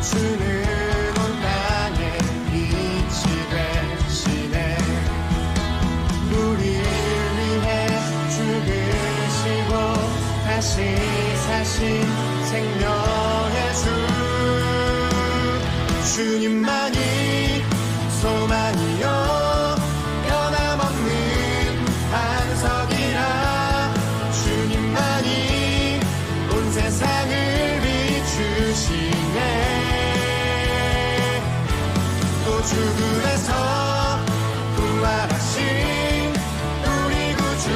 주는 온 땅에 빛이 되시네. 우리를 위해 죽으시고 다시 사신 생명의 주, 주님만이 소망이요 변함없는 반석이라. 주님만이 온 세상을 비추시네. 또 죽음에서 부활하신 우리 구주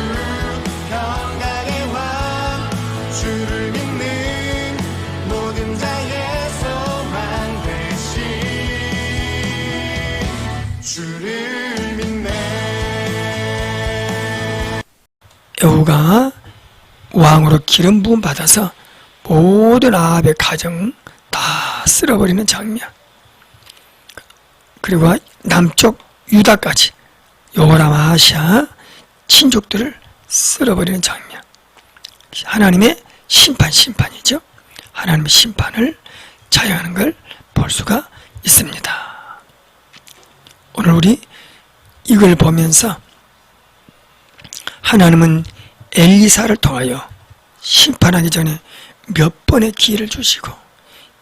평강의 왕, 주를 믿는 모든 자의 소망 되신 주를 믿네. 여호가 왕으로 기름 부음 받아서 모든 아합의 가정 다 쓸어버리는 장면, 그리고 남쪽 유다까지 요람 아시아 친족들을 쓸어버리는 장면, 하나님의 심판이죠. 하나님의 심판을 자행하는 걸 볼 수가 있습니다. 오늘 우리 이걸 보면서 하나님은 엘리사를 통하여 심판하기 전에 몇 번의 기회를 주시고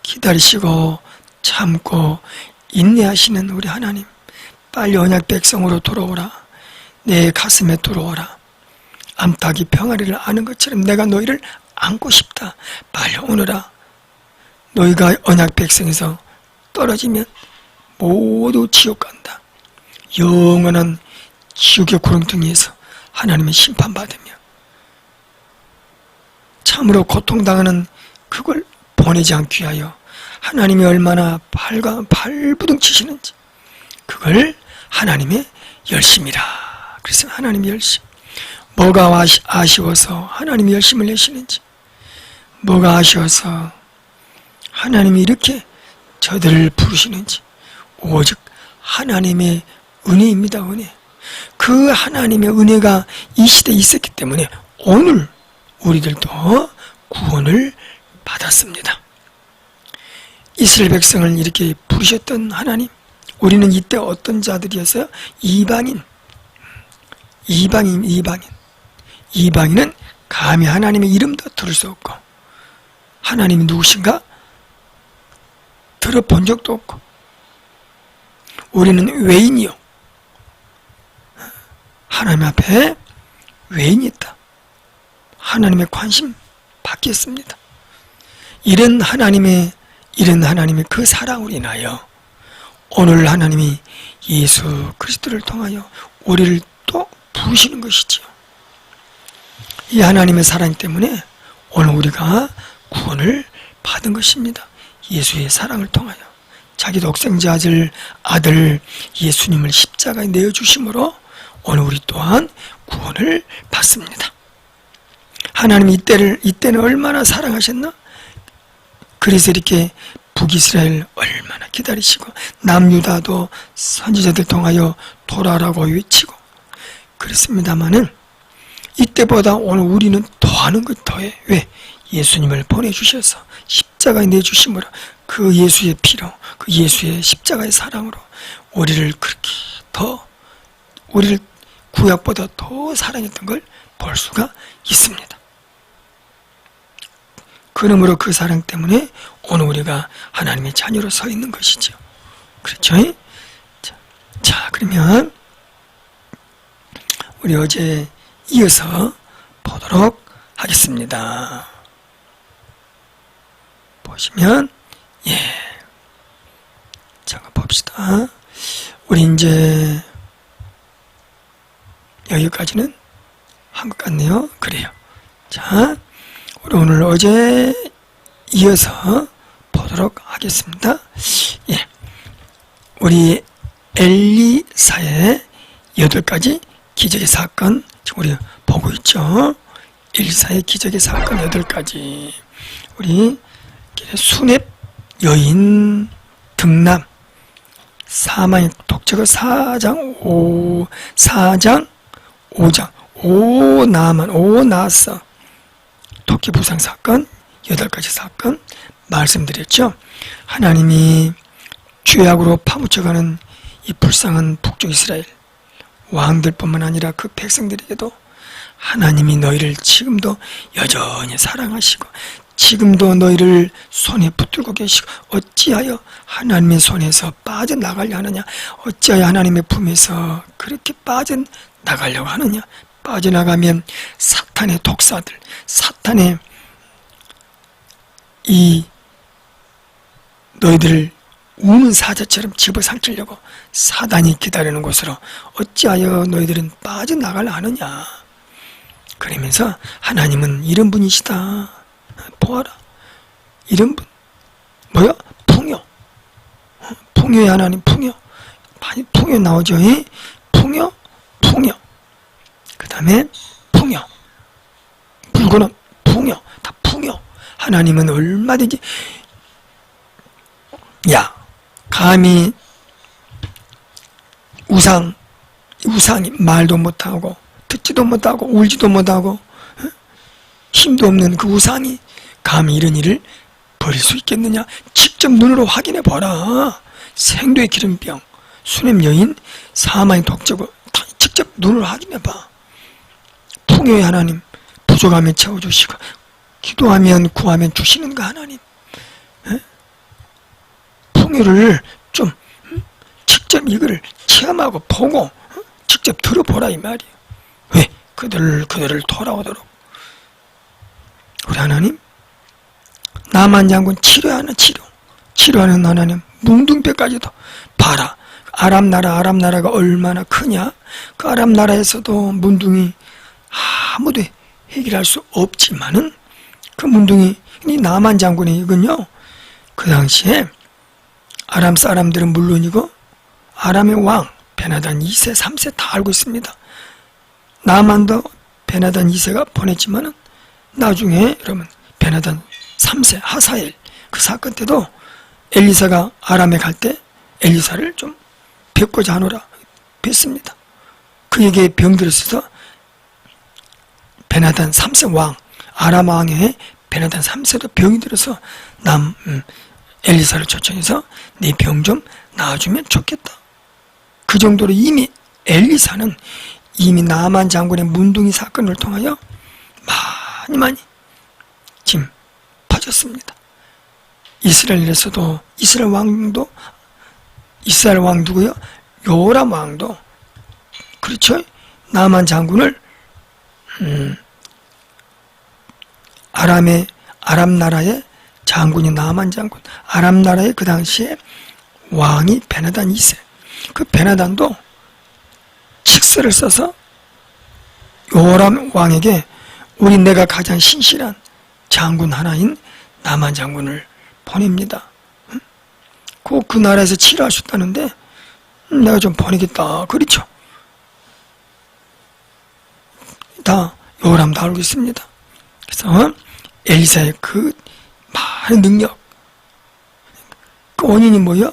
기다리시고 참고 인내하시는 우리 하나님, 빨리 언약 백성으로 돌아오라, 내 가슴에 들어오라, 암탉이 평화리를 아는 것처럼 내가 너희를 안고 싶다, 빨리 오너라. 너희가 언약 백성에서 떨어지면 모두 지옥 간다. 영원한 지옥의 구렁텅이에서 하나님의 심판받으며 참으로 고통당하는 그걸 보내지 않기 위하여 하나님이 얼마나 발부둥 치시는지, 그걸 하나님의 열심이라. 그래서 하나님의 열심, 뭐가 아쉬워서 하나님이 열심을 내시는지, 뭐가 아쉬워서 하나님이 이렇게 저들을 부르시는지, 오직 하나님의 은혜입니다. 은혜. 그 하나님의 은혜가 이 시대에 있었기 때문에 오늘 우리들도 구원을 받았습니다. 이스라엘 백성을 이렇게 부르셨던 하나님, 우리는 이때 어떤 자들이었어요? 이방인은 감히 하나님의 이름도 들을 수 없고 하나님이 누구신가 들어본 적도 없고, 우리는 외인이요, 하나님 앞에 외인이 있다. 하나님의 관심 받겠습니다. 이런 하나님의 그 사랑으로 인하여 오늘 하나님이 예수 그리스도를 통하여 우리를 또 부르시는 것이지요. 이 하나님의 사랑 때문에 오늘 우리가 구원을 받은 것입니다. 예수의 사랑을 통하여 자기 독생자 아들 예수님을 십자가에 내어주심으로 오늘 우리 또한 구원을 받습니다. 하나님이 이때는 얼마나 사랑하셨나? 그래서 이렇게 북이스라엘 얼마나 기다리시고 남유다도 선지자들 통하여 돌아라고 외치고 그랬습니다마는, 이때보다 오늘 우리는 더하는 것 더해. 왜? 예수님을 보내주셔서 십자가에 내주심으로, 그 예수의 피로, 그 예수의 십자가의 사랑으로 우리를 그렇게 우리를 구약보다 더 사랑했던 걸 볼 수가 있습니다. 그러므로 그 사랑 때문에 오늘 우리가 하나님의 자녀로 서 있는 것이죠. 그렇죠? 자, 그러면 우리 어제 이어서 보도록 하겠습니다. 보시면, 잠깐 봅시다. 우리 이제 여기까지는 한 것 같네요. 그래요. 자, 우리 오늘 어제 이어서 보도록 하겠습니다. 우리 엘리사의 8가지 기적의 사건, 지금 우리 보고 있죠. 엘리사의 기적의 사건 8가지. 우리 수렙 여인 등남, 사망의 독재가 4장 5장 오나서 토끼 부상 사건 8가지 사건, 말씀드렸죠. 하나님이 죄악으로 파묻혀가는 이 불쌍한 북쪽 이스라엘 왕들뿐만 아니라 그 백성들에게도 하나님이 너희를 지금도 여전히 사랑하시고 지금도 너희를 손에 붙들고 계시고 어찌하여 하나님의 손에서 빠져나가려 하느냐, 어찌하여 하나님의 품에서 그렇게 빠져나가려고 하느냐. 빠져나가면 사탄의 독사들, 사탄의 이 너희들을 우는 사자처럼 집어삼키려고 사단이 기다리는 곳으로 어찌하여 너희들은 빠져나가려 하느냐. 그러면서 하나님은 이런 분이시다. 보아라. 이런 분. 뭐야? 풍요. 풍요의 하나님, 풍요. 많이 풍요 나오죠. 풍요, 풍요. 그 다음에 풍요. 물건은 풍요. 다 풍요. 하나님은 얼마든지 감히 우상이 말도 못하고 듣지도 못하고 울지도 못하고 힘도 없는 그 우상이 감히 이런 일을 벌일 수 있겠느냐. 직접 눈으로 확인해 보라. 생도의 기름병, 수냄 여인, 사마의 독자고 직접 눈으로 확인해 봐. 풍요의 하나님, 부족하면 채워주시고 기도하면 구하면 주시는 그 하나님. 풍요를 좀 직접 이거를 체험하고 보고 직접 들어보라 이 말이에요. 왜? 그들을 돌아오도록. 우리 하나님, 나만 장군 치료하는 하나님, 뭉둥뼈까지도 봐라. 아람 나라가 얼마나 크냐. 그 아람 나라에서도 문둥이 아무도 해결할 수 없지만은 그 문둥이 이 나만 장군의 이건요, 그 당시에 아람 사람들은 물론이고 아람의 왕 베나단 2세 3세 다 알고 있습니다. 나만도 베나단 2세가 보냈지만은 나중에 여러분 베나단 3세 하사엘 그 사건 때도 엘리사가 아람에 갈 때 엘리사를 좀 뵙고자 하노라 뵀습니다. 그에게 병들었어서 베나단 3세 왕 아람 왕의 베나단 3세도 병이 들어서 엘리사를 초청해서 네 병 좀 나아주면 좋겠다. 그 정도로 이미 엘리사는 이미 나만 장군의 문둥이 사건을 통하여 많이 지금 퍼졌습니다. 이스라엘에서도 이스라엘 왕 누구요? 요람 왕도 그렇죠? 나만 장군을 아람 나라의 장군이 나만 장군, 아람 나라의 그 당시에 왕이 베나단 2세. 그 베나단도 칙서를 써서 요람 왕에게 우리 내가 가장 신실한 장군 하나인 나만 장군을 보냅니다. 그 나라에서 치료하셨다는데 내가 좀 보내겠다. 그렇죠? 다 요람도 알고 있습니다. 그래서 엘리사의 그 많은 능력, 그 원인이 뭐예요?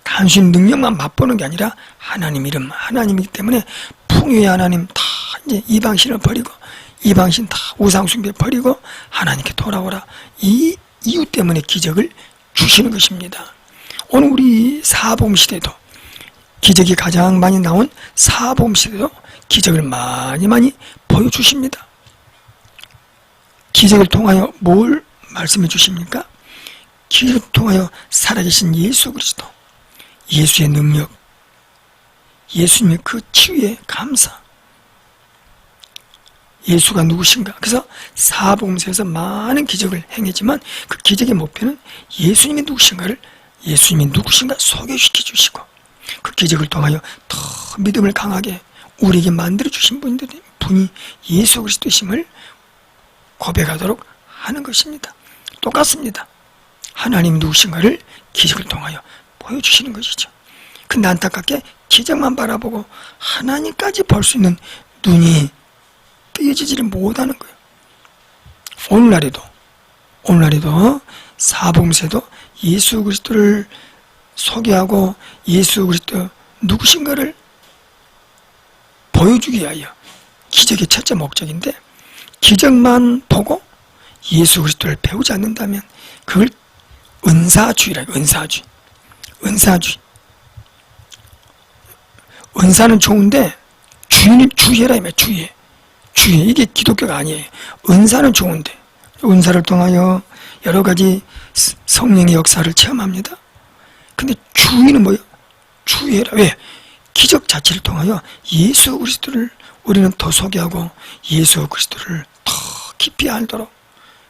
단순히 능력만 맛보는 게 아니라 하나님 이름, 하나님이기 때문에 풍요의 하나님 다 이제 이방신을 버리고 이방신 다 우상숭배 버리고 하나님께 돌아오라. 이 이유 때문에 기적을 주시는 것입니다. 오늘 우리 사복음 시대도 기적이 가장 많이 나온 사복음 시대도 기적을 많이 보여주십니다. 기적을 통하여 뭘 말씀해 주십니까? 기적을 통하여 살아계신 예수 그리스도, 예수의 능력, 예수님의 그 치유의 감사, 예수가 누구신가? 그래서 사복음서에서 많은 기적을 행했지만 그 기적의 목표는 예수님이 누구신가 소개시켜 주시고 그 기적을 통하여 더 믿음을 강하게 우리에게 만들어 주신 분이 예수 그리스도심을 고백하도록 하는 것입니다. 똑같습니다. 하나님 누구신가를 기적을 통하여 보여주시는 것이죠. 근데 안타깝게 기적만 바라보고 하나님까지 볼 수 있는 눈이 뜨여지지를 못하는 거예요. 오늘날에도 사복음서에도 예수 그리스도를 소개하고 예수 그리스도 누구신가를 보여주기 위하여 기적의 첫째 목적인데 기적만 보고 예수 그리스도를 배우지 않는다면 그걸 은사주의라. 은사주의. 은사는 좋은데 주의는 주의해라 이말. 주의. 이게 기독교가 아니에요. 은사는 좋은데 은사를 통하여 여러 가지 성령의 역사를 체험합니다. 근데 주의는 뭐예요? 주의해라. 왜? 기적 자체를 통하여 예수 그리스도를 우리는 더 소개하고 예수 그리스도를 더 깊이 알도록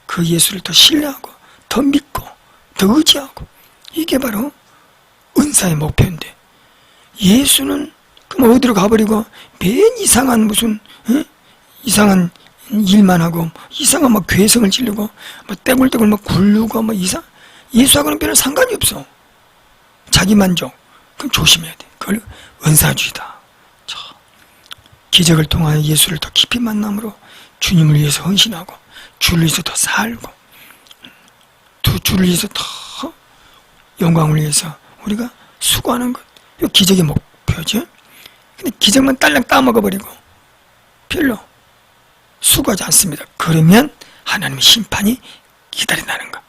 그 예수를 더 신뢰하고 더 믿고 더 의지하고, 이게 바로 은사의 목표인데, 예수는 그럼 어디로 가버리고 맨 이상한 무슨 이상한 일만 하고 이상한 막 괴성을 지르고 뭐 떼굴떼굴 막 굴르고 뭐 예수하고는 별로 상관이 없어. 자기 만족. 그럼 조심해야 돼. 그걸 은사주의다. 기적을 통하여 예수를 더 깊이 만남으로 주님을 위해서 헌신하고 주를 위해서 더 살고 주를 위해서 더 영광을 위해서 우리가 수고하는 것. 이 기적의 목표죠. 근데 기적만 딸랑 따먹어버리고 별로 수고하지 않습니다. 그러면 하나님의 심판이 기다린다는 거.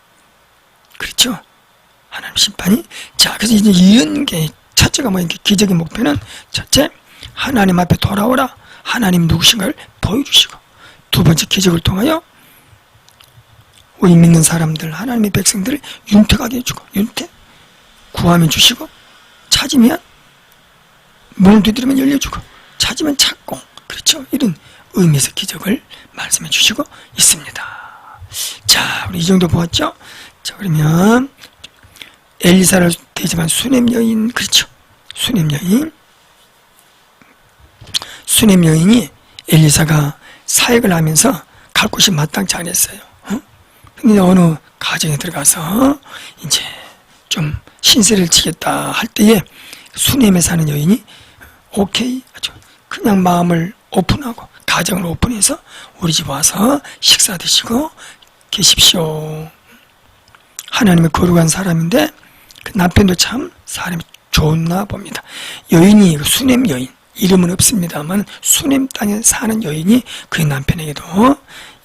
그렇죠? 하나님 심판이. 자, 그래서 이제 이런 게 첫째가 뭐야? 기적의 목표는 첫째, 하나님 앞에 돌아오라. 하나님 누구신가를 보여주시고, 두 번째, 기적을 통하여 우리 믿는 사람들, 하나님의 백성들을 윤택하게 해주고, 구하면 주시고, 찾으면 문을 두드리면 열려주고, 찾으면 찾고, 그렇죠? 이런 의미에서 기적을 말씀해 주시고 있습니다. 자, 우리 이 정도 보았죠? 자, 그러면 엘리사를 대접한 수넴 여인, 그렇죠? 수넴 여인이 엘리사가 사역을 하면서 갈 곳이 마땅치 않았어요. 근데 어느 가정에 들어가서 이제 좀 신세를 지겠다 할 때에 수넴에 사는 여인이 오케이, 아주 그냥 마음을 오픈하고 가정을 오픈해서 우리 집 와서 식사 드시고 계십시오. 하나님의 거룩한 사람인데 그 남편도 참 사람이 좋나 봅니다. 여인이 수넴 여인, 이름은 없습니다만 수넴 땅에 사는 여인이 그의 남편에게도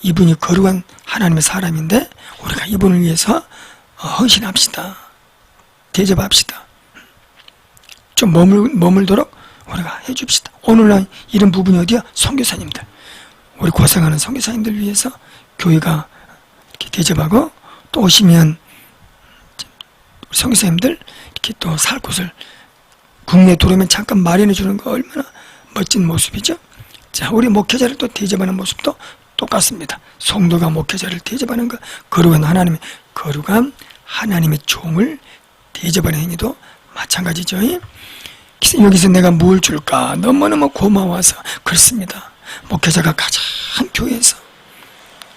이분이 거룩한 하나님의 사람인데 우리가 이분을 위해서 헌신합시다. 대접합시다. 좀 머물도록 우리가 해줍시다. 오늘날 이런 부분이 어디야? 선교사님들. 우리 고생하는 선교사님들 위해서 교회가 이렇게 대접하고, 또 오시면 선교사님들 이렇게 또 살 곳을 국내에 들어오면 잠깐 마련해 주는 거 얼마나 멋진 모습이죠. 자, 우리 목회자를 또 대접하는 모습도 똑같습니다. 성도가 목회자를 대접하는 것, 거룩한 하나님의 종을 대접하는 행위도 마찬가지죠. 여기서 내가 뭘 줄까? 너무너무 고마워서 그렇습니다. 목회자가 가장 교회에서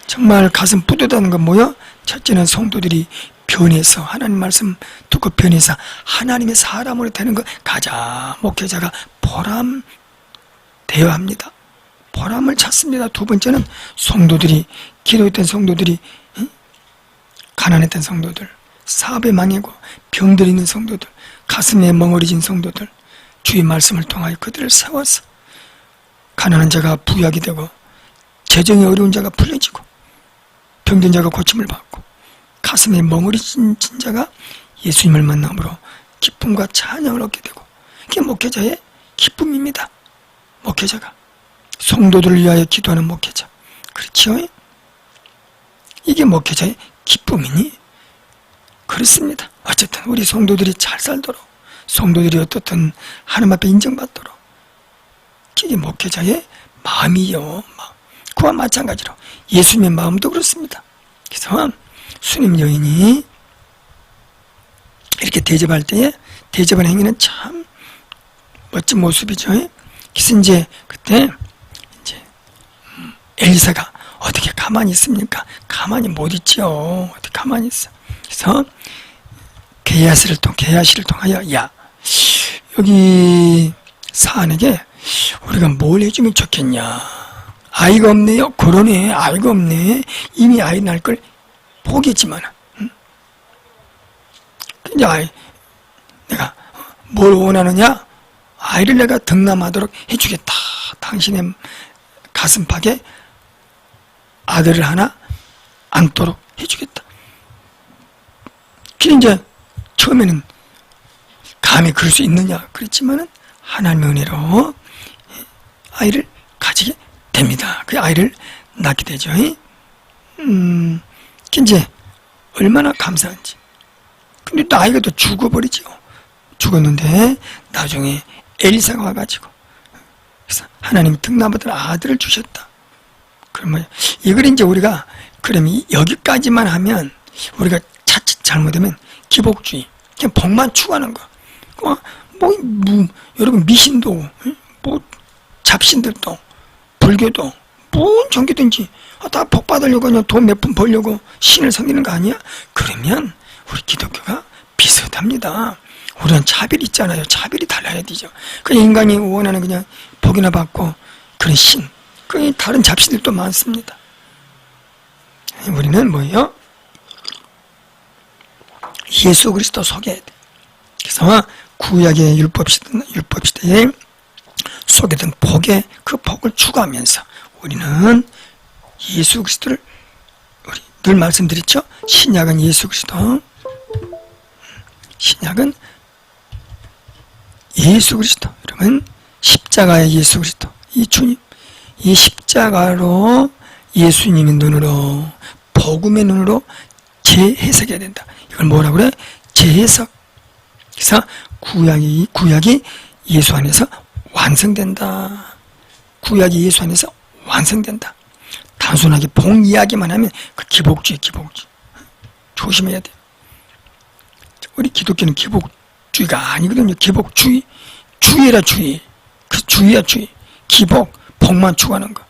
정말 가슴 뿌듯하는 건 뭐야? 첫째는 성도들이 변해서 하나님 말씀 듣고 변해서 하나님의 사람으로 되는 것, 가장 목회자가 보람되어야 합니다. 보람을 찾습니다. 두 번째는 성도들이, 기도했던 성도들이, 가난했던 성도들, 사업에 망하고 병들 있는 성도들, 가슴에 멍어리진 성도들, 주의 말씀을 통하여 그들을 세워서 가난한 자가 부유하게 되고 재정이 어려운 자가 불려지고 병든 자가 고침을 받고 가슴에 멍어리진 자가 예수님을 만남으로 기쁨과 찬양을 얻게 되고, 이게 목회자의 기쁨입니다. 목회자가 성도들을 위하여 기도하는 목회자, 그렇지요? 이게 목회자의 기쁨이니 그렇습니다. 어쨌든 우리 성도들이 잘 살도록, 성도들이 어떻든 하나님 앞에 인정받도록, 이게 목회자의 마음이요. 그와 마찬가지로 예수님의 마음도 그렇습니다. 그래서 수넴 여인이 이렇게 대접할 때에 대접하는 행위는 참 멋진 모습이죠. 그래서 이제 그때 이제 엘리사가 어떻게 가만히 있습니까? 가만히 못 있죠. 어떻게 가만히 있어? 그래서 게하시를 통하여, 야, 여기 사안에게 우리가 뭘 해주면 좋겠냐? 아이가 없네요. 그러네. 아이가 없네. 이미 아이 낳을 걸 포기했지만, 이제 내가 뭘 원하느냐? 아이를 내가 득남하도록 해주겠다. 당신의 가슴팍에 아들을 하나 안도록 해주겠다. 그 이제 처음에는 감히 그럴 수 있느냐 그랬지만은 하나님의 은혜로 아이를 가지게 됩니다. 그 아이를 낳게 되죠. 이제 얼마나 감사한지. 근데 또 아이가 또 죽어버리죠. 죽었는데 나중에 엘리사가 와가지고 그래서 하나님이 등남받은 아들을 주셨다. 그러면 이걸 이제 우리가 그러면 여기까지만 하면 우리가 자칫 잘못하면 기복주의, 그냥 복만 추구하는 거. 여러분 미신도, 잡신들도, 불교도, 뭔 종교든지 다 복 받으려고 그냥 돈 몇 푼 벌려고 신을 섬기는 거 아니야? 그러면 우리 기독교가 비슷합니다. 우리는 차별이 있잖아요. 차별이 달라야 되죠. 그냥 인간이 원하는 그냥 복이나 받고 그런 신, 그 다른 잡신들도 많습니다. 우리는 뭐예요? 예수 그리스도 속에 돼. 그래서 구약의 율법 시대에 소개된 복의 그 복을 추구하면서 우리는 예수 그리스도를 우리 늘 말씀드렸죠. 신약은 예수 그리스도, 신약은 예수 그리스도. 여러분 십자가의 예수 그리스도, 이 주님, 이 십자가로 예수님의 눈으로 복음의 눈으로 재해석해야 된다. 이걸 뭐라 그래? 재해석. 그래서 구약이 예수 안에서 완성된다. 구약이 예수 안에서 완성된다. 단순하게 복 이야기만 하면 그 기복주의. 조심해야 돼요. 우리 기독교는 기복주의가 아니거든요. 기복주의. 주의라 주의. 그 주의야 주의. 기복, 복만 추구하는 거.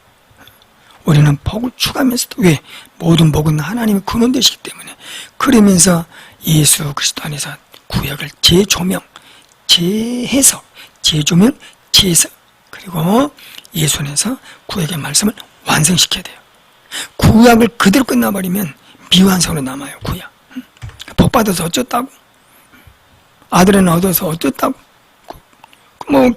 우리는 복을 추구하면서도 왜? 모든 복은 하나님의 근원되시기 때문에. 그러면서 예수 그리스도 안에서 구약을 재조명, 재해석, 재조명, 재해석, 그리고 예수 안에서 구약의 말씀을 완성시켜야 돼요. 구약을 그대로 끝나버리면 미완성으로 남아요. 구약. 복 받아서 어쩌다고? 아들은 얻어서 어쩌다고?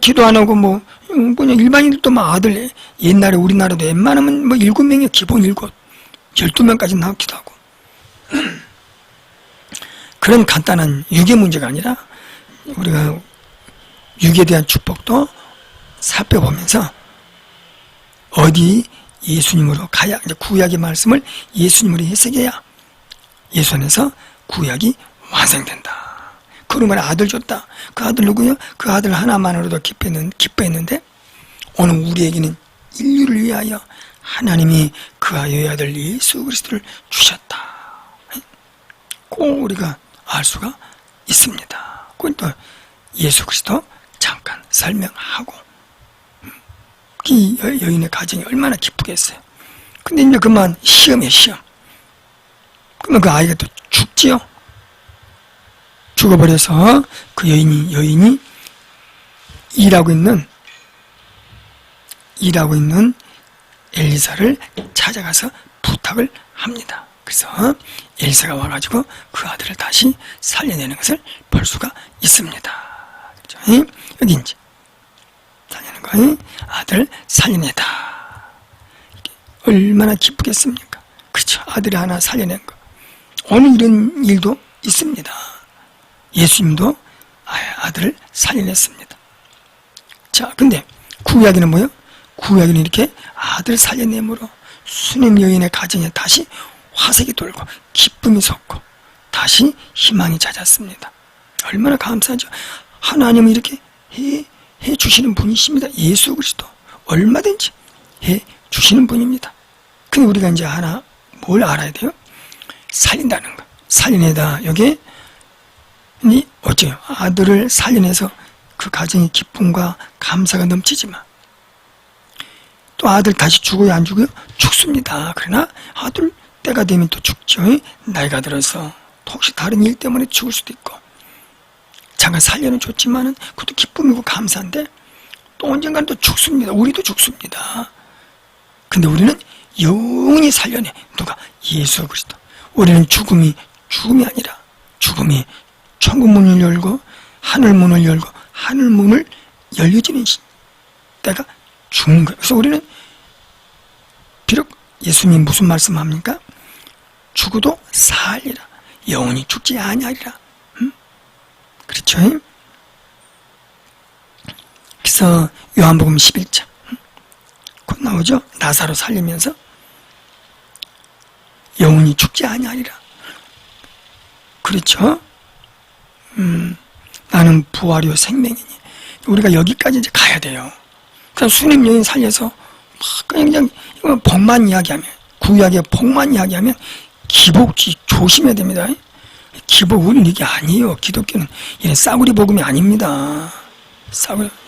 기도 안 하고 그냥 일반인들도 아들, 옛날에 우리나라도 웬만하면 7명이 기본 7, 12명까지 나오기도 하고. 그런 간단한 육의 문제가 아니라 우리가 육에 대한 축복도 살펴보면서 어디 예수님으로 가야, 이제 구약의 말씀을 예수님으로 해석해야 예수 안에서 구약이 완성된다. 그러면 아들 줬다. 그 아들 누구요? 그 아들 하나만으로도 기뻐했는데 오늘 우리에게는 인류를 위하여 하나님이 그 아이의 아들 예수 그리스도를 주셨다. 꼭 우리가 알 수가 있습니다. 그건 또 예수 그리스도 잠깐 설명하고 이 여인의 가정이 얼마나 기쁘겠어요. 근데 이제 그만 시험이에요. 시험. 그러면 그 아이가 또 죽지요. 죽어버려서 그 여인이 일하고 있는 엘리사를 찾아가서 부탁을 합니다. 그래서 엘리사가 와가지고 그 아들을 다시 살려내는 것을 볼 수가 있습니다. 그렇죠? 여기 이제 살려내는 거, 아들 살려내다. 얼마나 기쁘겠습니까? 그렇죠? 아들이 하나 살려낸 거. 오늘 이런 일도 있습니다. 예수님도 아들을 살려냈습니다. 자, 근데 구약에는 뭐예요? 구약에는 이렇게 아들 살려냄으로 수냄 여인의 가정에 다시 화색이 돌고 기쁨이 솟고 다시 희망이 찾았습니다. 얼마나 감사하죠. 하나님은 이렇게 해 주시는 분이십니다. 예수 그리스도 얼마든지 해 주시는 분입니다. 근데 우리가 이제 하나 뭘 알아야 돼요? 살린다는 거. 살려내다. 여기에 어째요? 아들을 살려내서 그 가정의 기쁨과 감사가 넘치지만 또 아들 다시 죽어요? 안 죽어요? 죽습니다. 그러나 아들 때가 되면 또 죽죠. 나이가 들어서 혹시 다른 일 때문에 죽을 수도 있고 잠깐 살려는 좋지만은 그것도 기쁨이고 감사한데 또 언젠가는 또 죽습니다. 우리도 죽습니다. 근데 우리는 영원히 살려내. 누가? 예수 그리스도. 우리는 죽음이 아니라 죽음이 천국 문을 열고 하늘 문을 열고 하늘 문을 열려지는 때가 죽는 거예요. 그래서 우리는 비록 예수님 무슨 말씀합니까? 죽어도 살리라. 영원히 죽지 아니하리라. 그렇죠? 그래서 요한복음 11장 곧 나오죠? 나사로 살리면서 영원히 죽지 아니하리라. 그렇죠? 나는 부활이요 생명이니. 우리가 여기까지 이제 가야 돼요. 그냥 수님 여인 살려서 막 그냥 이거 복만 이야기하면, 구약의 복만 이야기하면 기복지 조심해야 됩니다. 기복 우리는 이게 아니에요. 기독교는 이런 싸구리 복음이 아닙니다.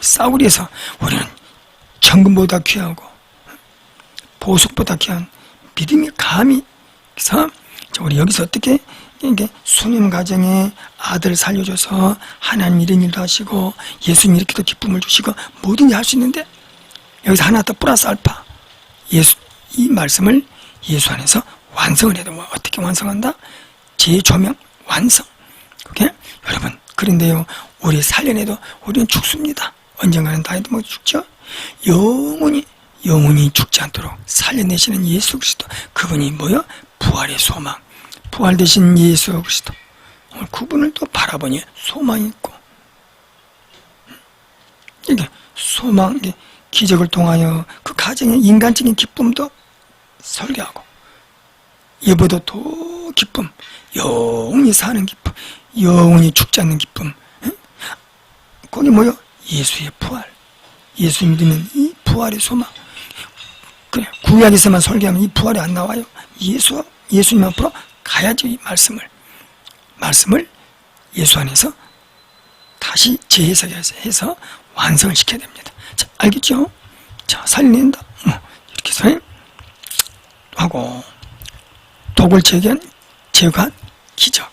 싸구리에서 우리는 정금보다 귀하고 보석보다 귀한 믿음이 감히. 그래서 우리 여기서 어떻게 이게 수님 가정에 아들 살려줘서 하나님 이런 일도 하시고 예수님 이렇게도 기쁨을 주시고 뭐든지 할 수 있는데 여기서 하나 더 플러스 알파 이 말씀을 예수 안에서 완성을 해도 어떻게 완성한다? 재조명 완성. 그게 여러분 그런데요 우리 살려내도 우리는 죽습니다. 언젠가는 다 해도 죽죠. 영원히 죽지 않도록 살려내시는 예수 그리스도 그분이 뭐요? 부활의 소망. 부활 되신 예수 그리스도 오늘 그분을 또 바라보니 소망이 있고 이게 소망 이게 기적을 통하여 그 가정의 인간적인 기쁨도 설계하고 이보다 더 기쁨 영원히 사는 기쁨 영원히 죽지 않는 기쁨 거기 뭐요? 예수의 부활 예수 믿으면 이 부활의 소망 그래 구약에서만 설계하면 이 부활이 안 나와요. 예수님 앞으로 가야지 이 말씀을 예수 안에서 다시 재해석해서 완성을 시켜야 됩니다. 자, 알겠죠? 자, 살린다. 이렇게 해서 하고 독을 제거한 기적.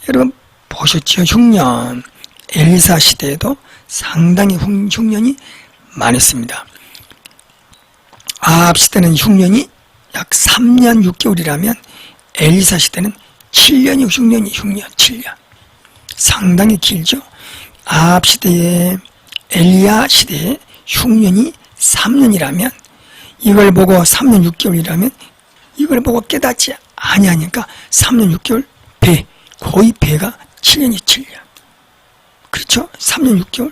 여러분 보셨죠? 흉년 엘리사 시대에도 상당히 흉년이 많았습니다. 아합 시대는 흉년이 약 3년 6개월이라면 엘리사 시대는 7년이 흉년 7년. 상당히 길죠. 아합 시대에 엘리야 시대에 흉년이 3년이라면 이걸 보고 3년 6개월이라면 이걸 보고 깨닫지 아니하니까 3년 6개월 거의 배가 7년이 7년. 그렇죠? 3년 6개월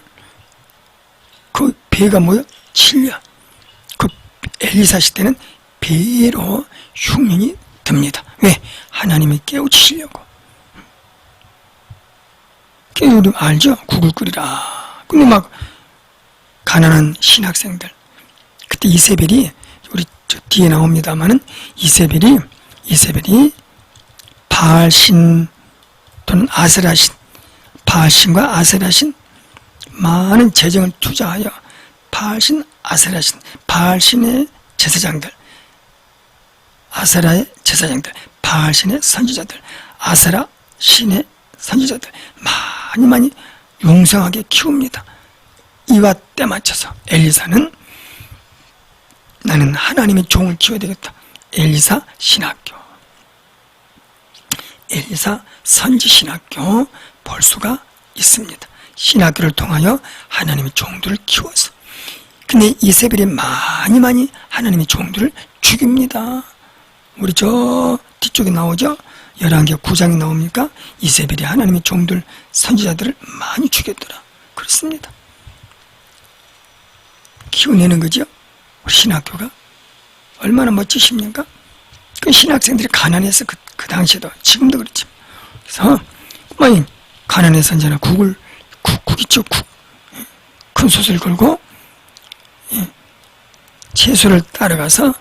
그 배가 뭐요? 7년. 그 엘리사 시대는 배로 흉년이 듭니다. 왜? 하나님이 깨우치시려고. 우리 알죠? 국을 끓이라. 근데 막 가난한 신학생들 그때 이세벨이 우리 저 뒤에 나옵니다만은 이세벨이 바알신 또는 아세라신 바알신과 아세라신 많은 재정을 투자하여 바알신 아세라신 바알신의 제사장들 아세라의 제사장들 바알신의 선지자들 아세라 신의 선지자들 많이 용성하게 키웁니다. 이와 때 맞춰서 엘리사는 나는 하나님의 종을 키워야 되겠다. 엘리사 신학교 엘리사 선지신학교 볼 수가 있습니다. 신학교를 통하여 하나님의 종들을 키워서 근데 이세벨이 많이 하나님의 종들을 죽입니다. 우리 저 뒤쪽에 나오죠? 11개 9장에 나옵니까? 이세벨이 하나님의 종들 선지자들을 많이 죽였더라. 그렇습니다. 키워내는 거죠. 우리 신학교가 얼마나 멋지십니까? 그 신학생들이 가난해서 그 당시에도 지금도 그렇지. 그래서 많이 가난해서 이제는 국이죠. 큰 솥을 걸고 채소를 따라가서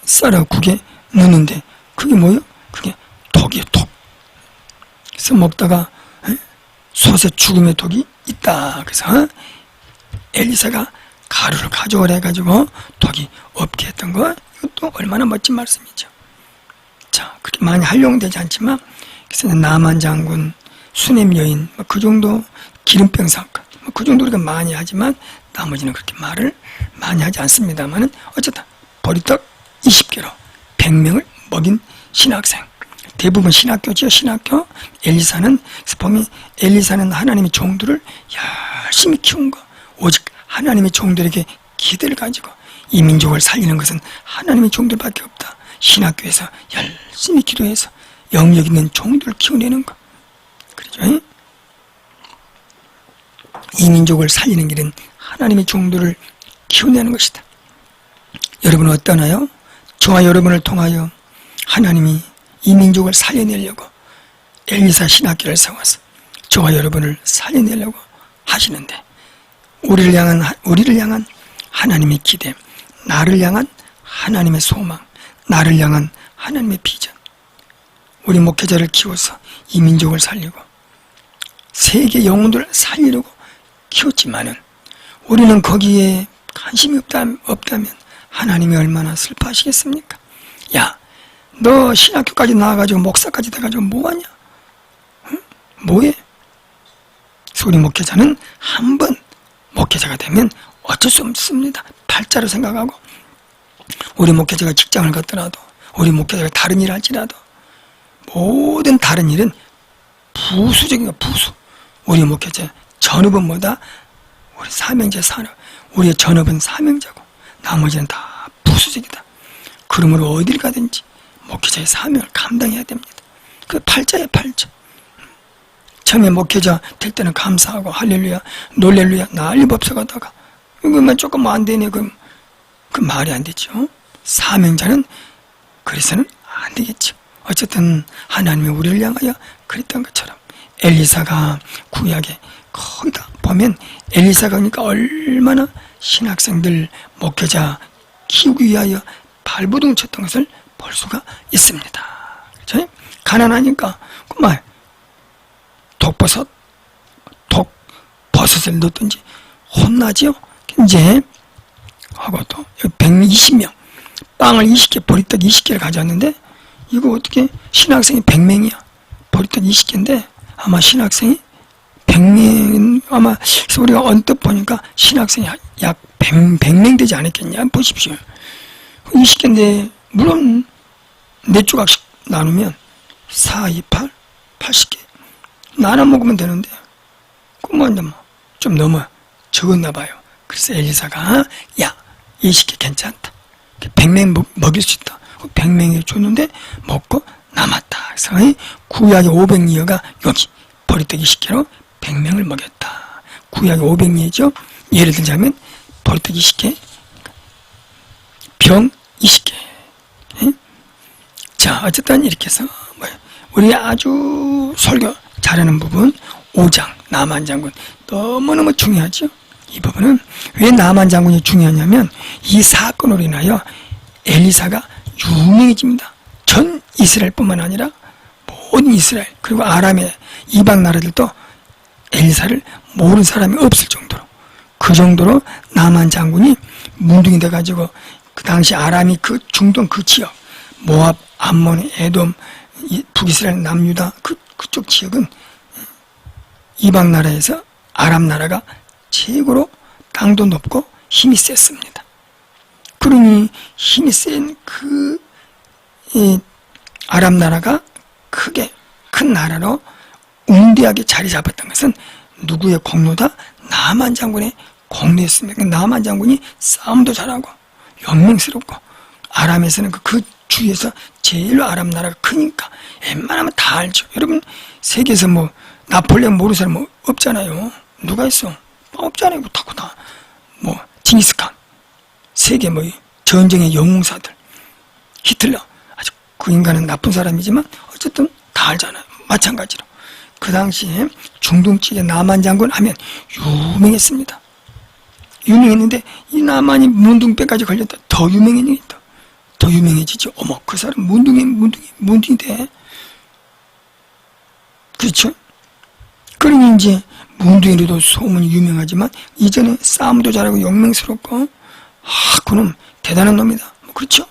썰어 국에 넣는데 그게 뭐예요? 그게 독이에요. 독. 그래서 먹다가 솥에 죽음의 독이 있다. 그래서 엘리사가 가루를 가져오라 해가지고 독이 없게 했던 거 이것도 얼마나 멋진 말씀이죠. 자, 그렇게 많이 활용되지 않지만 그래서 나만 장군, 수냄 여인 그 정도 기름병 사건 그 정도 우리가 많이 하지만 나머지는 그렇게 말을 많이 하지 않습니다만은 어쨌든 보리떡 20개로 100명을 먹인 신학생 대부분 신학교죠. 신학교 엘리사는 그래서 보면 엘리사는 하나님의 종들을 열심히 키운 거 오직 하나님의 종들에게 기대를 가지고 이 민족을 살리는 것은 하나님의 종들밖에 없다. 신학교에서 열심히 기도해서 영역 있는 종들을 키워내는 것. 그렇죠? 이 민족을 살리는 길은 하나님의 종들을 키워내는 것이다. 여러분은 어떠나요? 저와 여러분을 통하여 하나님이 이 민족을 살려내려고 엘리사 신학교를 세워서 저와 여러분을 살려내려고 하시는데, 우리를 향한 하나님의 기대, 나를 향한 하나님의 소망, 나를 향한 하나님의 비전, 우리 목회자를 키워서 이 민족을 살리고 세계 영혼들을 살리려고 키웠지만은 우리는 거기에 관심이 없다면 하나님이 얼마나 슬퍼하시겠습니까? 야, 너 신학교까지 나와가지고 목사까지 돼가지고 뭐하냐? 응? 뭐해? 그래서 우리 목회자는 한 번 목회자가 되면 어쩔 수 없습니다. 팔자로 생각하고, 우리 목회자가 직장을 갖더라도, 우리 목회자가 다른 일을 할지라도 모든 다른 일은 부수적인 거, 부수. 우리 목회자 전업은 뭐다? 우리 사명자 산업. 우리의 전업은 사명자고 나머지는 다 부수적이다. 그러므로 어딜 가든지 목회자의 사명을 감당해야 됩니다. 그 팔자예요, 팔자. 처음에 목회자 될 때는 감사하고 할렐루야, 놀렐루야, 난리 법석하다가 이거만 조금 안 되네. 그 말이 안 되죠. 사명자는 그래서는 안 되겠죠. 어쨌든 하나님이 우리를 향하여 그랬던 것처럼 엘리사가 구약에 거기다 보면 엘리사가 그러니까 얼마나 신학생들 목회자 키우기 위하여 발버둥 쳤던 것을 볼 수가 있습니다. 그렇죠? 가난하니까 그만 독버섯을 넣든지 혼나지요. 이제 하고 또 120명 빵을 20개, 보리떡 20개를 가져왔는데 이거 어떻게 신학생이 100명이야. 보리떡 20개인데 아마 신학생이 100명, 아마 우리가 언뜻 보니까 신학생이 약 100명 되지 않았겠냐. 보십시오. 20개인데 물론 4조각씩 나누면 4, 2, 8, 80개 나눠 먹으면 되는데 그만 좀 너무 적었나 봐요. 그래서 엘리사가 야, 20개 괜찮다. 100명 먹일 수 있다. 100명이 줬는데 먹고 남았다. 그래서 구약의 500리어가 여기 보리떡 20개로 100명을 먹였다. 구약의 500리어죠. 예를 들자면 보리떡 20개, 병 20개. 자, 어쨌든 이렇게 해서 우리 아주 설교 잘하는 부분 5장 나만 장군 너무너무 중요하죠. 이 부분은 왜 나만 장군이 중요하냐면 이 사건으로 인하여 엘리사가 유명해집니다. 전 이스라엘뿐만 아니라 모든 이스라엘 그리고 아람의 이방 나라들도 엘리사를 모르는 사람이 없을 정도로, 그 정도로 나만 장군이 문둥이 돼가지고 그 당시 아람이 그 중동 그 지역 모압, 암몬, 에돔, 북이스라엘, 남유다 그쪽 지역은 이방 나라에서 아람 나라가 최고로 땅도 높고 힘이 셌습니다. 그러니 힘이 센 그 아람 나라가 크게 큰 나라로 운대하게 자리 잡았던 것은 누구의 공로다? 나만 장군의 공로였습니다. 나만 장군이 싸움도 잘하고 영맹스럽고 아람에서는 그 주위에서 제일로 아람 나라가 크니까 웬만하면 다 알죠. 여러분 세계에서 뭐 나폴레옹 모르는 사람 뭐 없잖아요. 누가 있어? 없잖아요. 다 뭐 징기스칸 세계 뭐 전쟁의 영웅사들 히틀러 아주 그 인간은 나쁜 사람이지만 어쨌든 다 알잖아요. 마찬가지로 그 당시에 중동 지역의 나만 장군 하면 유명했습니다. 유명했는데 이 나만이 문둥병까지 걸렸다. 더 유명해지겠다. 더 유명해지죠. 어머 그 사람 문둥이 돼. 그렇죠? 그러니 이제 문둥이로도 소문이 유명하지만 이전에 싸움도 잘하고 영맹스럽고 그놈 대단한 놈이다. 그렇죠?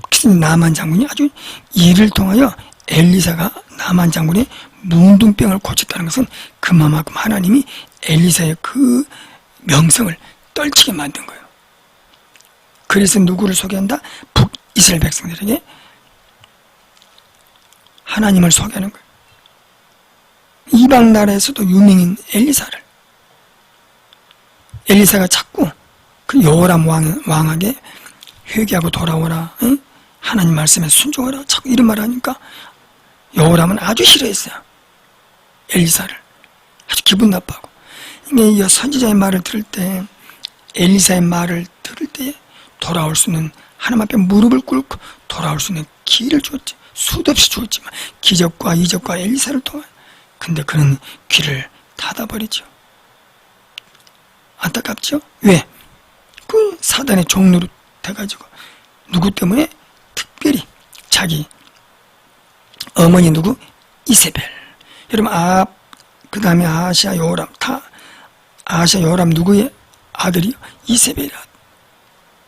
그래서 나만 장군이 아주 이를 통하여 엘리사가 나만 장군의 문둥병을 고쳤다는 것은 그만큼 하나님이 엘리사의 그 명성을 떨치게 만든 거예요. 그래서 누구를 소개한다? 북이스라엘 백성들에게 하나님을 소개하는 거예요. 이방 나라에서도 유명인 엘리사가 자꾸 그 여호람 왕에게 회개하고 돌아오라, 응? 하나님 말씀에 순종하라, 자꾸 이런 말 하니까 여호람은 아주 싫어했어요. 엘리사를 아주 기분 나빠하고. 이 선지자의 말을 들을 때, 엘리사의 말을 들을 때 돌아올 수 있는, 하나님 앞에 무릎을 꿇고 돌아올 수 있는 기회를 주었지. 수도 없이 주었지만 기적과 이적과 엘리사를 통해. 근데 그는 귀를 닫아버리죠. 안타깝죠? 왜? 그 사단의 종로로 돼가지고 누구 때문에? 특별히 자기 어머니 누구? 이세벨. 여러분, 그 다음에 아하시아 여호람, 아하시아 여호람 누구의 아들이요? 이세벨이라.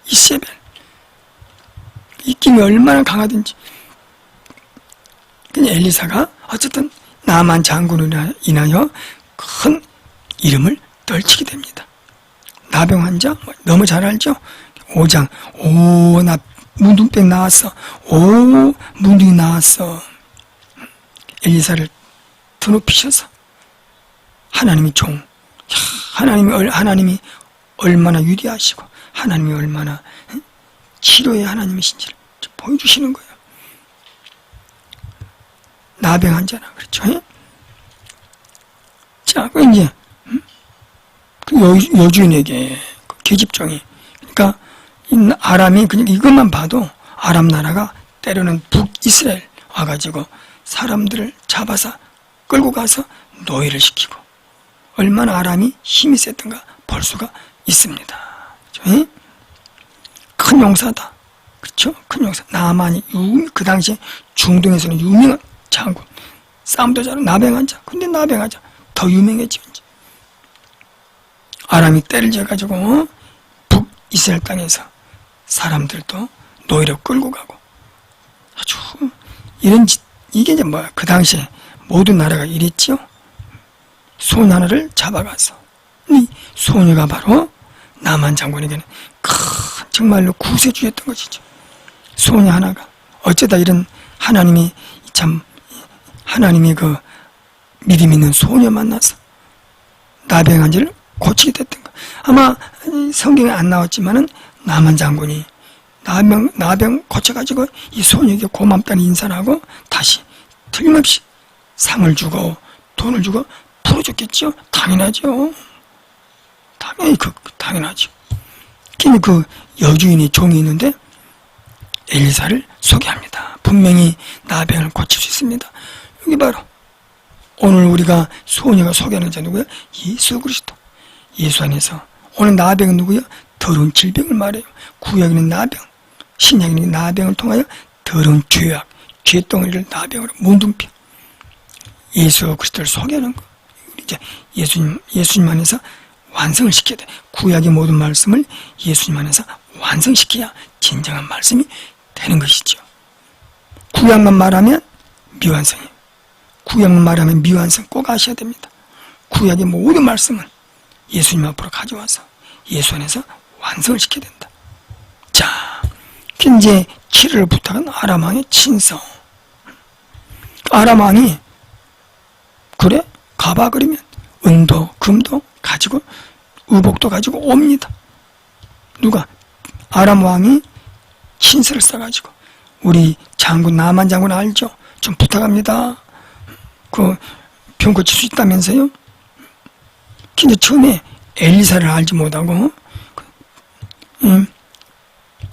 이세벨. 입김이 얼마나 강하든지. 그냥 엘리사가 어쨌든 나만 장군으로 인하여 큰 이름을 떨치게 됩니다. 나병 환자, 너무 잘 알죠? 5장, 나 문둥병 나왔어. 문둥이 나왔어. 엘리사를 드높이셔서 하나님이 하나님이 얼마나 위대하시고 하나님이 얼마나 치료의 하나님이신지를 보여주시는 거예요. 나병 환자나 그렇죠? 자, 그 이제 그 여주인에게 그 계집종이, 그러니까 아람이 그냥 이것만 봐도 아람 나라가 때로는 북이스라엘 와가지고 사람들을 잡아서 끌고 가서 노예를 시키고 얼마나 아람이 힘이 셌던가 볼 수가 있습니다. 그렇죠? 큰 용사다. 그렇죠? 큰 용사. 나만이 그 당시에 중동에서는 유명한 장군. 싸움도 잘하는 나병환자. 근데 나병환자 더 유명해지죠. 아람이 때를 지어가지고 북이스라엘 땅에서 사람들도 노예로 끌고 가고 아주 이게 이제 뭐야? 그 당시에 모든 나라가 이랬지요. 소녀 하나를 잡아가서 이 소녀가 바로 나만 장군에게는 큰 정말로 구세주였던 것이죠. 소녀 하나가 어쩌다 이런 하나님이 그 믿음 있는 소녀 만나서 나병환자를 고치게 됐던 거. 아마 성경에 안 나왔지만은 나만 장군이 나병 고쳐가지고 이 소녀에게 고맙다는 인사를 하고 다시 틀림없이 상을 주고 돈을 주고 풀어줬겠죠. 당연하죠. 당연하죠. 근데 그 여주인이 종이 있는데 엘리사를 소개합니다. 분명히 나병을 고칠 수 있습니다. 여기 바로 오늘 우리가 소녀가 소개하는 자 누구야? 예수 그리스도. 예수 안에서 오늘 나병은 누구야? 더러운 질병을 말해요. 구약에는 나병, 신약에는 나병을 통하여 더러운 죄악, 죄덩어리를 나병으로 문둥병. 예수 그리스도를 소개하는 거. 우리 이제 예수님 안에서 완성을 시켜야 돼. 구약의 모든 말씀을 예수님 안에서 완성시켜야 진정한 말씀이 되는 것이죠. 구약만 말하면 미완성이에요. 구약만 말하면 미완성 꼭 아셔야 됩니다. 구약의 모든 말씀은 예수님 앞으로 가져와서 예수 안에서 완성을 시켜야 된다. 자, 이제 치료를 부탁한 아람 왕의 친서. 아람 왕이 그래? 가봐 그러면 은도 금도 가지고 의복도 가지고 옵니다. 누가? 아람 왕이 친서를 써가지고 우리 장군 나만 장군 알죠? 좀 부탁합니다. 그 병 고칠 수 있다면서요? 근데 처음에 엘리사를 알지 못하고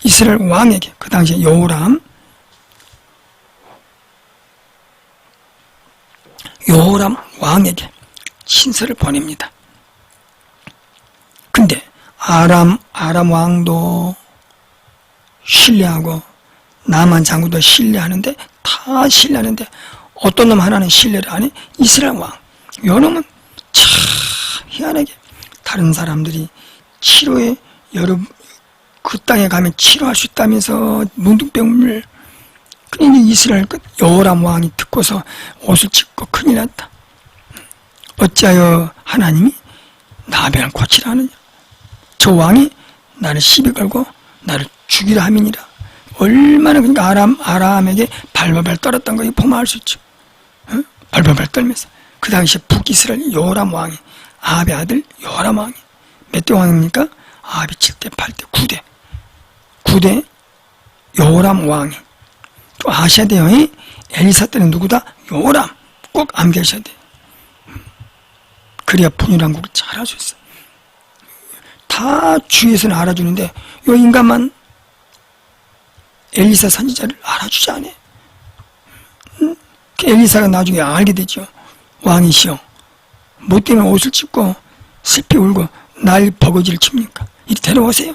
이스라엘 왕에게, 그 당시에 여호람 왕에게 친서를 보냅니다. 근데 아람 왕도 신뢰하고 나만 장군도 신뢰하는데 다 신뢰하는데 어떤 놈 하나는 신뢰를 안 해? 이스라엘 왕. 요 놈은 참 희한하게 다른 사람들이 치료에 그 땅에 가면 치료할 수 있다면서 문둥병을. 그러니 이스라엘 여호람 왕이 듣고서 옷을 찢고 큰일 났다. 어찌하여 하나님이 나병을 고치라 하느냐? 저 왕이 나를 시비 걸고 나를 죽이라 함이니라. 얼마나 그러니까 아람에게 발발발 떨었던 거 보면 알 수 있죠. 발발발 떨면서 그 당시에 북이스라엘 여호람 왕이 아합의 아들 여호람 왕이 몇 대 왕입니까? 아합이 7대, 8대, 9대. 9대 요람 왕이. 또 아셔야 돼요. 엘리사 때는 누구다? 요람. 꼭 암기하셔야 돼요. 그래야 분유랑국을 잘 할 수 있어요. 다 주위에서는 알아주는데 요 인간만 엘리사 선지자를 알아주지 않아요. 엘리사가 나중에 알게 되죠. 왕이시여, 뭐 때문에 옷을 찢고 슬피 울고 날 버거지를 칩니까? 이리 데려오세요.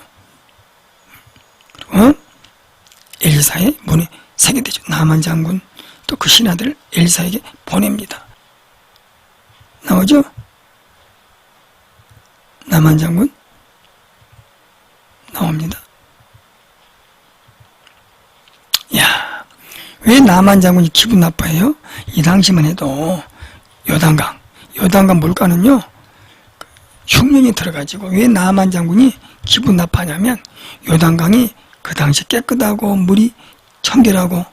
그리고 엘리사의 문에 세게 되죠. 나만 장군 또 그 신하들을 엘리사에게 보냅니다. 나오죠? 나만 장군 나옵니다. 야, 왜 나만 장군이 기분 나빠해요? 이 당시만 해도 요단강 물가는요 흉년이 들어가지고 왜 나만 장군이 기분 나빠하냐면 요단강이 그 당시 깨끗하고 물이 청결하고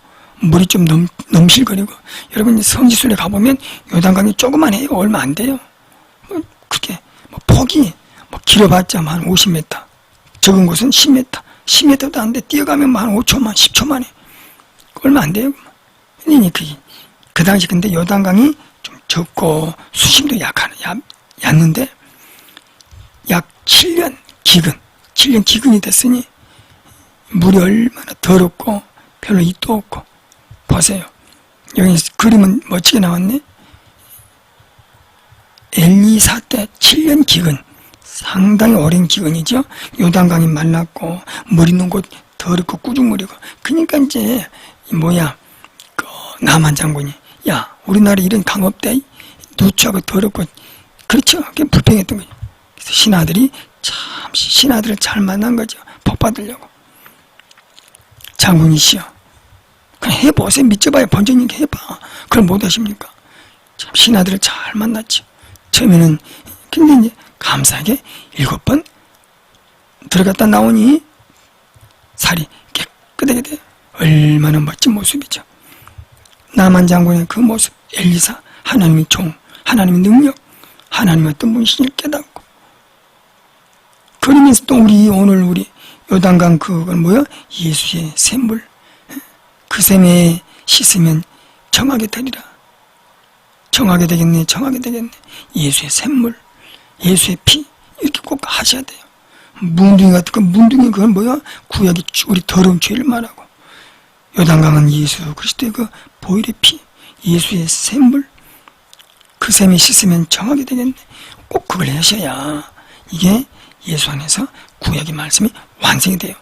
물이 좀 넘실거리고, 여러분 성지순례 가보면 요단강이 조그만해요. 얼마 안 돼요. 그렇게 폭이 길어봤자 한 50m, 적은 곳은 10m, 10m도 안 돼. 뛰어가면 한 5초만, 10초만 해. 얼마 안 돼요. 그 당시 근데 요단강이 좀 적고 수심도 얕는데 약 7년 기근이 됐으니 물이 얼마나 더럽고 별로 이도 없고. 보세요. 여기 그림은 멋지게 나왔네. 엘리사 때 7년 기근, 상당히 오랜 기근이죠. 요단강이 말랐고 물 있는 곳 더럽고 꾸중물이고. 그러니까 이제 나만 장군이 야, 우리나라에 이런 강 없대. 누추하고 더럽고. 그렇죠. 그게 불평했던 거죠. 그래서 신하들을 잘 만난 거죠. 복 받으려고. 장군이시여, 그냥 해보세요. 믿져봐야 번쩍이니까 해봐. 그걸 못하십니까? 참 신하들을 잘 만났죠. 처음에는. 근데 이제 감사하게 7번 들어갔다 나오니 살이 깨끗하게 돼요. 얼마나 멋진 모습이죠. 나만 장군의 그 모습, 엘리사, 하나님의 종, 하나님의 능력, 하나님의 어떤 분이신지를 깨닫고. 그러면서 또 오늘 우리 요단강 그건 예수의 샘물. 그 샘에 씻으면 정하게 되리라. 정하게 되겠네. 예수의 샘물, 예수의 피, 이렇게 꼭 하셔야 돼요. 문둥이 같은 거, 그건 구약이 우리 더러운 죄를 말하고, 요단강은 예수 그리스도의 그 보혈의 피, 예수의 샘물, 그 샘에 씻으면 정하게 되겠네. 꼭 그걸 하셔야 이게 예수 안에서 구약의 말씀이 완성이 돼요.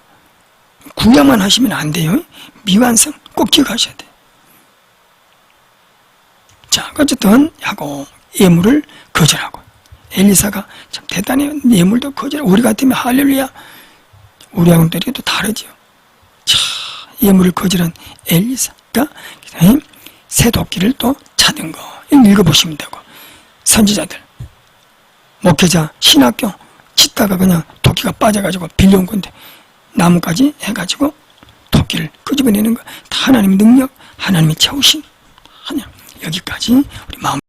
구약만 하시면 안 돼요. 미완성 꼭 기억하셔야 돼요. 자, 어쨌든 하고 예물을 거절하고. 엘리사가 참 대단해요. 예물도 거절하고. 우리 같으면 할렐루야. 우리하고는 또 다르죠. 자, 예물을 거절한 엘리사가 새 도끼를 또 찾은 거 읽어보시면 되고, 선지자들, 목회자, 신학교 짓다가 그냥 도끼가 빠져가지고 빌려온 건데 나무까지 해가지고 도끼를 끄집어내는 거 다 하나님의 능력, 하나님의 채우심. 여기까지 우리 마음